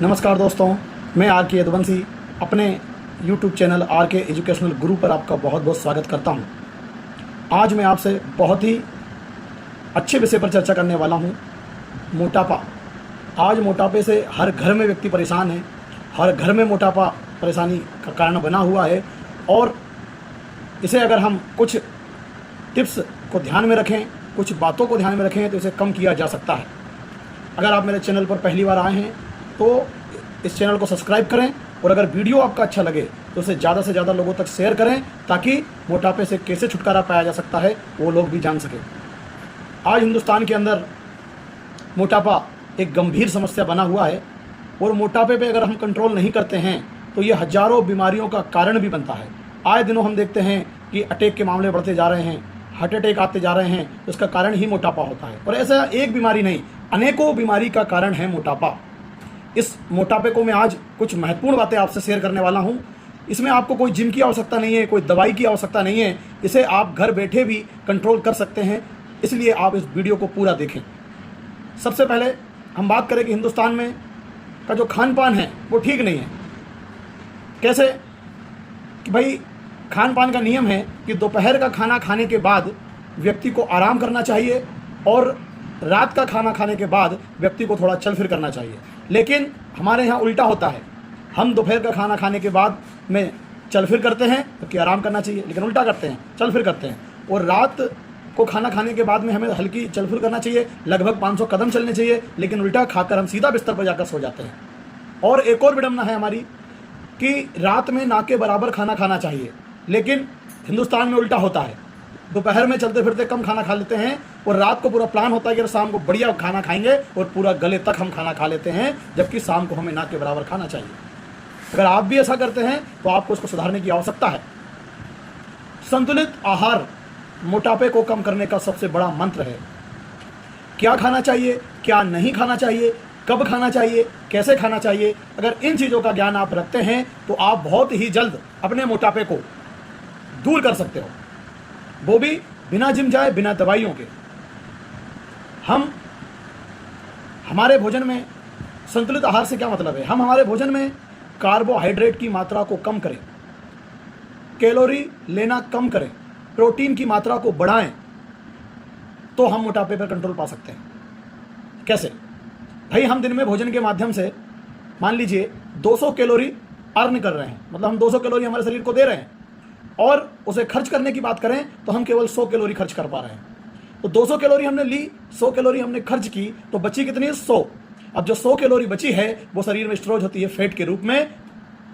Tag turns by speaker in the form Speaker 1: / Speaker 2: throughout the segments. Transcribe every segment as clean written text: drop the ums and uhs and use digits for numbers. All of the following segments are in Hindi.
Speaker 1: नमस्कार दोस्तों, मैं आर के यदुवंशी अपने YouTube चैनल आर के एजुकेशनल गुरु पर आपका बहुत बहुत स्वागत करता हूं। आज मैं आपसे बहुत ही अच्छे विषय पर चर्चा करने वाला हूं, मोटापा। आज मोटापे से हर घर में व्यक्ति परेशान है, हर घर में मोटापा परेशानी का कारण बना हुआ है और इसे अगर हम कुछ टिप्स को ध्यान में रखें, कुछ बातों को ध्यान में रखें तो इसे कम किया जा सकता है। अगर आप मेरे चैनल पर पहली बार आए हैं तो इस चैनल को सब्सक्राइब करें और अगर वीडियो आपका अच्छा लगे तो उसे ज़्यादा से ज़्यादा लोगों तक शेयर करें ताकि मोटापे से कैसे छुटकारा पाया जा सकता है वो लोग भी जान सकें। आज हिंदुस्तान के अंदर मोटापा एक गंभीर समस्या बना हुआ है और मोटापे पे अगर हम कंट्रोल नहीं करते हैं तो ये हजारों बीमारियों का कारण भी बनता है। आए दिनों हम देखते हैं कि अटैक के मामले बढ़ते जा रहे हैं, हार्ट अटैक आते जा रहे हैं, उसका कारण ही मोटापा होता है। और ऐसा एक बीमारी नहीं, अनेकों बीमारी का कारण है मोटापा। इस मोटापे को मैं आज कुछ महत्वपूर्ण बातें आपसे शेयर करने वाला हूं। इसमें आपको कोई जिम की आवश्यकता नहीं है, कोई दवाई की आवश्यकता नहीं है, इसे आप घर बैठे भी कंट्रोल कर सकते हैं। इसलिए आप इस वीडियो को पूरा देखें। सबसे पहले हम बात करें कि हिंदुस्तान में का जो खान पान है वो ठीक नहीं है। कैसे कि भाई खान पान का नियम है कि दोपहर का खाना खाने के बाद व्यक्ति को आराम करना चाहिए और रात का खाना खाने के बाद व्यक्ति को थोड़ा चल फिर करना चाहिए। लेकिन हमारे यहाँ उल्टा होता है, हम दोपहर का खाना खाने के बाद में चल फिर करते हैं क्योंकि आराम करना चाहिए, लेकिन उल्टा करते हैं, चल फिर करते हैं। और रात को खाना खाने के बाद में हमें हल्की चल फिर करना चाहिए, लगभग 500 कदम चलने चाहिए, लेकिन उल्टा खाकर हम सीधा बिस्तर पर जाकर सो जाते हैं। और एक और विडंबना है हमारी कि रात में ना के बराबर खाना खाना चाहिए, लेकिन हिंदुस्तान में उल्टा होता है। दोपहर में चलते फिरते कम खाना खा लेते हैं और रात को पूरा प्लान होता है कि शाम को बढ़िया खाना खाएंगे और पूरा गले तक हम खाना खा लेते हैं, जबकि शाम को हमें ना के बराबर खाना चाहिए। अगर आप भी ऐसा करते हैं तो आपको इसको सुधारने की आवश्यकता है। संतुलित आहार मोटापे को कम करने का सबसे बड़ा मंत्र है। क्या खाना चाहिए, क्या नहीं खाना चाहिए, कब खाना चाहिए, कैसे खाना चाहिए, अगर इन चीज़ों का ज्ञान आप रखते हैं तो आप बहुत ही जल्द अपने मोटापे को दूर कर सकते हो, वो भी बिना जिम जाए, बिना दवाइयों के। हमारे भोजन में संतुलित आहार से क्या मतलब है? हम हमारे भोजन में कार्बोहाइड्रेट की मात्रा को कम करें, कैलोरी लेना कम करें, प्रोटीन की मात्रा को बढ़ाएं, तो हम मोटापे पर कंट्रोल पा सकते हैं। कैसे? भाई हम दिन में भोजन के माध्यम से मान लीजिए 200 कैलोरी अर्न कर रहे हैं, मतलब हम 200 कैलोरी हमारे शरीर को दे रहे हैं और उसे खर्च करने की बात करें तो हम केवल 100 कैलोरी खर्च कर पा रहे हैं। तो 200 कैलोरी हमने ली, 100 कैलोरी हमने खर्च की, तो बची कितनी? 100। अब जो 100 कैलोरी बची है वो शरीर में स्टोरेज होती है फैट के रूप में।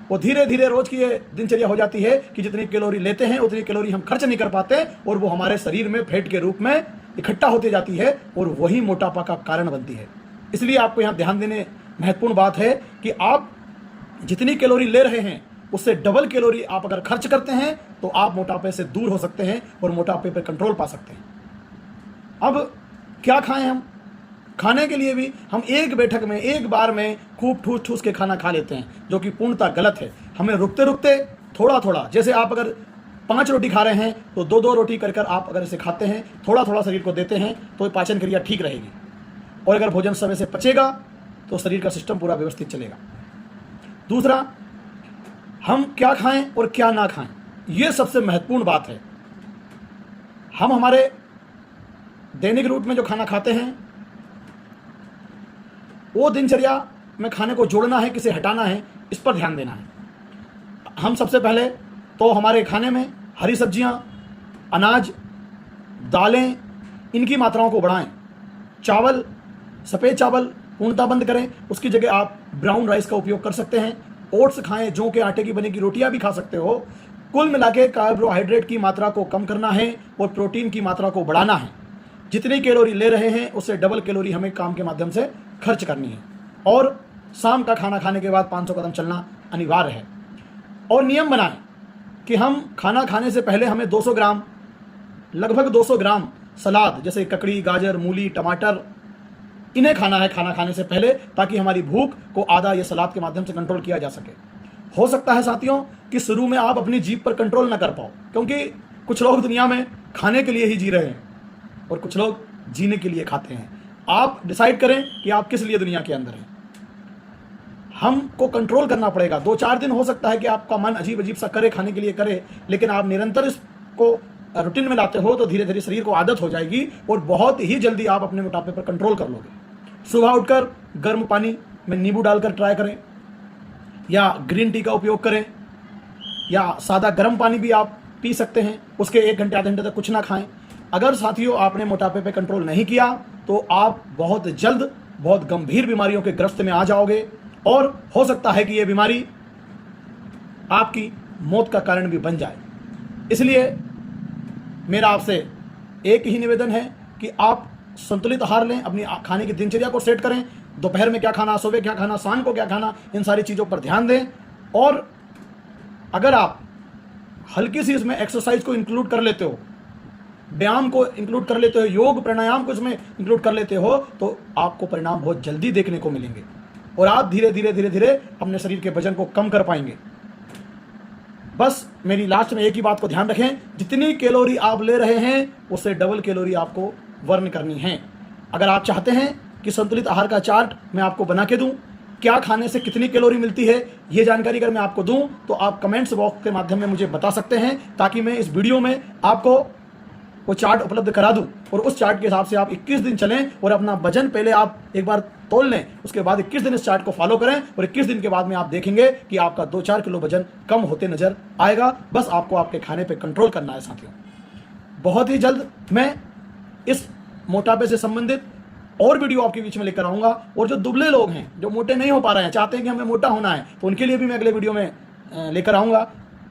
Speaker 1: वो धीरे धीरे रोज की ये दिनचर्या हो जाती है कि जितनी कैलोरी लेते हैं उतनी कैलोरी हम खर्च नहीं कर पाते और वो हमारे शरीर में फैट के रूप में इकट्ठा होती जाती है और वही मोटापा का कारण बनती है। इसलिए आपको यहाँ ध्यान देने महत्वपूर्ण बात है कि आप जितनी कैलोरी ले रहे हैं उससे डबल कैलोरी आप अगर खर्च करते हैं तो आप मोटापे से दूर हो सकते हैं और मोटापे पर कंट्रोल पा सकते हैं। अब क्या खाएं हम? खाने के लिए भी हम एक बैठक में, एक बार में खूब ठूस ठूस के खाना खा लेते हैं, जो कि पूर्णतः गलत है। हमें रुकते रुकते थोड़ा थोड़ा, जैसे आप अगर 5 रोटी खा रहे हैं तो 2-2 रोटी कर कर आप अगर इसे खाते हैं, थोड़ा थोड़ा शरीर को देते हैं तो पाचन क्रिया ठीक रहेगी और अगर भोजन समय से पचेगा तो शरीर का सिस्टम पूरा व्यवस्थित चलेगा। दूसरा, हम क्या खाएं और क्या ना खाएं, यह सबसे महत्वपूर्ण बात है। हम हमारे दैनिक रूट में जो खाना खाते हैं वो दिनचर्या में खाने को जोड़ना है, किसे हटाना है, इस पर ध्यान देना है। हम सबसे पहले तो हमारे खाने में हरी सब्जियां, अनाज, दालें, इनकी मात्राओं को बढ़ाएं। चावल, सफ़ेद चावल पूर्णतः बंद करें, उसकी जगह आप ब्राउन राइस का उपयोग कर सकते हैं। ओट्स खाएं, जौ के आटे की बनी की रोटियां भी खा सकते हो। कुल मिलाके कार्बोहाइड्रेट की मात्रा को कम करना है और प्रोटीन की मात्रा को बढ़ाना है। जितनी कैलोरी ले रहे हैं उससे डबल कैलोरी हमें काम के माध्यम से खर्च करनी है और शाम का खाना खाने के बाद 500 कदम चलना अनिवार्य है। और नियम बनाएं कि हम खाना खाने से पहले हमें 200 ग्राम, लगभग 200 ग्राम सलाद, जैसे ककड़ी, गाजर, मूली, टमाटर, इन्हें खाना है खाना खाने से पहले, ताकि हमारी भूख को आधा ये सलाद के माध्यम से कंट्रोल किया जा सके। हो सकता है साथियों कि शुरू में आप अपनी जीभ पर कंट्रोल ना कर पाओ, क्योंकि कुछ लोग दुनिया में खाने के लिए ही जी रहे हैं और कुछ लोग जीने के लिए खाते हैं। आप डिसाइड करें कि आप किस लिए दुनिया के अंदर हैं। हमको कंट्रोल करना पड़ेगा। 2-4 दिन हो सकता है कि आपका मन अजीब अजीब सा करे, खाने के लिए करे, लेकिन आप निरंतर इसको रूटीन में लाते हो तो धीरे धीरे शरीर को आदत हो जाएगी और बहुत ही जल्दी आप अपने मोटापे पर कंट्रोल कर लोगे। सुबह उठकर गर्म पानी में नींबू डालकर ट्राई करें, या ग्रीन टी का उपयोग करें, या सादा गर्म पानी भी आप पी सकते हैं। उसके 1 घंटे आधे घंटे तक कुछ ना खाएं। अगर साथियों आपने मोटापे पे कंट्रोल नहीं किया तो आप बहुत जल्द बहुत गंभीर बीमारियों के ग्रस्त में आ जाओगे और हो सकता है कि यह बीमारी आपकी मौत का कारण भी बन जाए। इसलिए मेरा आपसे एक ही निवेदन है कि आप संतुलित आहार लें, अपनी खाने की दिनचर्या को सेट करें। दोपहर में क्या खाना, सुबह क्या खाना, शाम को क्या खाना, इन सारी चीज़ों पर ध्यान दें। और अगर आप हल्की सी इसमें एक्सरसाइज को इंक्लूड कर लेते हो, व्यायाम को इंक्लूड कर लेते हो, योग प्राणायाम को इसमें इंक्लूड कर लेते हो, तो आपको परिणाम बहुत जल्दी देखने को मिलेंगे और आप धीरे धीरे अपने शरीर के वजन को कम कर पाएंगे। बस मेरी लास्ट में एक ही बात को ध्यान रखें, जितनी कैलोरी आप ले रहे हैं उससे डबल कैलोरी आपको बर्न करनी है। अगर आप चाहते हैं कि संतुलित आहार का चार्ट मैं आपको बना के दूं, क्या खाने से कितनी कैलोरी मिलती है, ये जानकारी अगर मैं आपको दूं तो आप कमेंट्स बॉक्स के माध्यम में मुझे बता सकते हैं, ताकि मैं इस वीडियो में आपको वो चार्ट उपलब्ध करा दूं और उस चार्ट के हिसाब से आप 21 दिन चलें और अपना वजन पहले आप एक बार तोल लें, उसके बाद 21 दिन इस चार्ट को फॉलो करें और 21 दिन के बाद में आप देखेंगे कि आपका 2-4 किलो वजन कम होते नजर आएगा। बस आपको आपके खाने पे कंट्रोल करना है साथियों। बहुत ही जल्द मैं इस मोटापे से संबंधित और वीडियो आपके बीच में लेकर आऊंगा, और जो दुबले लोग हैं, जो मोटे नहीं हो पा रहे हैं, चाहते हैं कि हमें मोटा होना है, तो उनके लिए भी मैं अगले वीडियो में लेकर आऊंगा।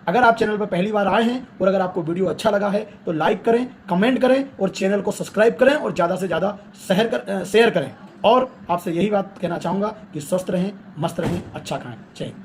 Speaker 1: अगर आप चैनल पर पहली बार आए हैं और अगर आपको वीडियो अच्छा लगा है तो लाइक करें, कमेंट करें और चैनल को सब्सक्राइब करें और ज़्यादा से ज़्यादा शेयर करें। और आपसे यही बात कहना चाहूँगा कि स्वस्थ रहें, मस्त रहें, अच्छा खाएं। जय हिंद।